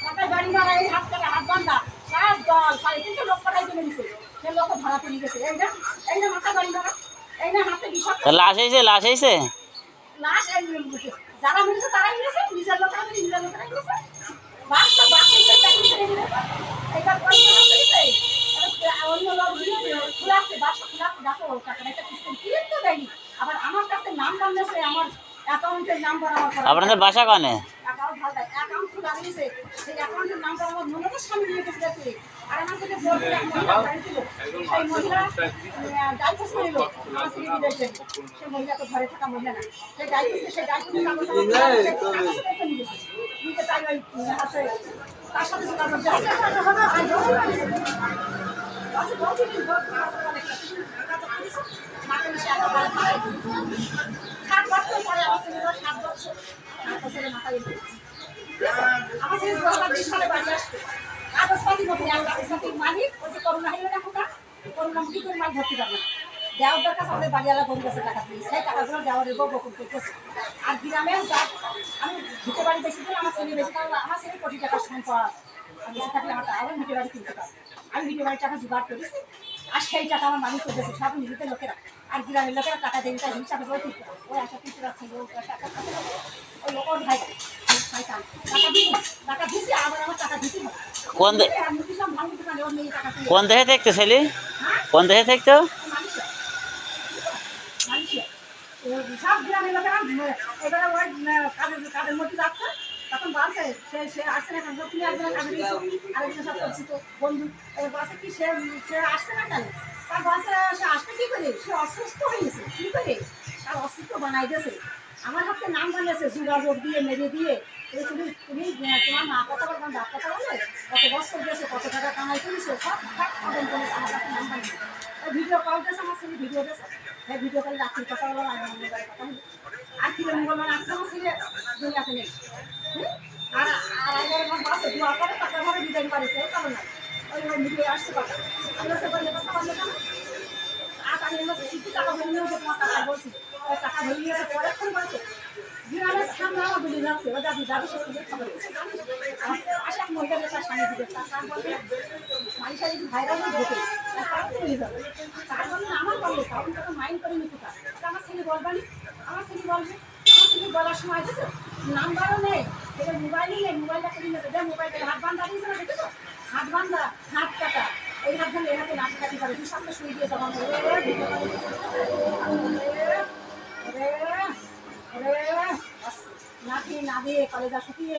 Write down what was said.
মাথায় বাড়ি মারা, এই হাত কাটা, হাত বান্ধা, সব দল 350 লোক পাঠাই চলে গেছে। সে লোক ধরা পড়ে গেছে। এই না মাথা বাড়ি মারা, এই না হাতে বিষাক্ত লাশ হয়েছে, লাশ হয়েছে। লাশ। যারা মেরেছে তারাই মেরেছে, নিজের লোকেরা নিজের লোকেরাই মেরেছে। বাচ্চা বাচ্চা হিসেবে চাকরি করে মেরেছে। এটা পরিচালনা করেছে। অন্য লোক খোলাচ্ছে, বাসা খোলাচ্ছে, দেখো টাকাটা একটা সিস্টেম ক্লিয়ার তো দেয়নি। আবার আমার কাছে নাম্বার নেছে, আমার অ্যাকাউন্টের নাম্বার আমার করা। আপনাদের বাসা কানে? অ্যাকাউন্ট ভালো, অ্যাকাউন্ট খোলা দিয়েছে। সেই অ্যাকাউন্টের নাম্বার আমার মনে সামনে নিয়ে গেছে দেখে। আর আমার সাথে বলতে এক মহিলা দাঁড়িয়েছিল। সেই মহিলা ডাইভোর্স করে এলো আমার ছেলে দিয়েছেন। সেই মহিলা তো ঘরে থাকা মহিলা না। সেই ডাইভোর্সে সেই ডাইভোর্সের কাগজ নিতে চাই ওই হাতে তার সাথে যোগাযোগ যাচ্ছে। সাত বছর পরে আমার ছেলে 7 বছর ছেলে মাথায় আমার ছেলে 2020 সালে বাড়ি আসতো। কাগজপাতি মতো কাগজপাতির মালিক ওই যে করোনা হইল না, কোথা করোনা মুখী করে মাল ভর্তি পারবে না। দেওয়ার কাছে আমাদের বাড়িওয়ালা বন্ধু কাছে টাকা দিয়ে সেই টাকাগুলো দেওয়ারের বউ বকুল করতেছে। আর গ্রামেও আমি ভিটে বাড়ি বেশি দিলে আমার ছেলে বেশি, কারণ আমার ছেলে কোটি টাকার সম্পদ বেশি থাকলে আমার আবার ভিটে বাড়ি কিনতে পারবে। আমি ভিটে বাড়ির টাকা জোগাড় করেছি, আর সেই টাকা আমার মালিক করতেছে সব নিজেদের লোকেরা। আর গ্রামের লোকেরা টাকা দেয়, তাই হিসাবে করে ঠিক ওই একটা কিছু রাখছে টাকা ওই লোক ওর ভাই টাকা দিচ্ছি, আবার আমার টাকা দিতে হবে। কোন দেশে থাকতো ছেলে? কোন দেশে থাকতো? সব গ্রামের লোকেরা এবারে ওই কাজের মধ্যে যাচ্ছে, তখন বলছে সে আসছে না, কেন তুমি একজনের কাজে দিয়েছো, আরেকজন সব পরিচিত বন্ধু। এবার বলছে কি সে আসছে না কেন? তার বলছে সে আসবে কী করে, সে অসুস্থ হয়ে গেছে কী করে, তার অসুস্থ বানাই দিয়েছে। আমার হাতে নাম বানিয়েছে যোগাযোগ দিয়ে মেরে দিয়ে। তুমি তুমি তোমার মা কথা বলবেন, বাপ কথা বলে কত বছর গেছে, কত টাকা কামাই করেছে, সব খবর করেছে। আমার কাছে নাম বানিয়ে ভিডিও কল দিয়েছে, আমার ছেলে ভিডিও দিয়েছে। হ্যাঁ, ভিডিও কলে রাত্রির কথা বলো, আর মঙ্গলবারের কথা হলো। আর কি মঙ্গলবার আজকে আমার ছেলে দুনিয়াতে নেই। আর আর আগের আমার বাসে দোয়া করে টাকা ঘরে বিদায় বাড়ি কেউ কারো না। ওই ভিডিও আসছে কথা আমরা সে বললে কথা বললে কেন? আর আমি আমার শিখি টাকা ভরে নিয়েছে, তোমার টাকা বলছি ওই টাকা ভরে নিয়েছে পরে ফোন বলছে গ্রামের সামনে আমার বলে যাচ্ছে ও দাদি দাদি সে সুযোগ খবর আসে এক মহিলা তার স্বামী দিকে তার বলবে মানুষের যদি ভাইরাল ঘটে তার তো নিয়ে যাবে, তার জন্য আমার বললে তখন তাকে মাইন্ড করে নিতে পারে। আমার ছেলে বলবানি, আমার ছেলে বলবে, আমার ছেলে বলার সময় দেখো নাম্বারও নেই, এবার মোবাইলই নেই, মোবাইলটা কিনে নেবে দেখ মোবাইলটা হাত বান্ধা দিয়েছে না, দেখেছো হাত বান্ধা হাত কাটা, এই হাত ধরে এই হাতে নাচ কাটি করে দু সামনে শুয়ে দিয়ে জমা করে নাকি না দিয়ে কলেজা শুকিয়ে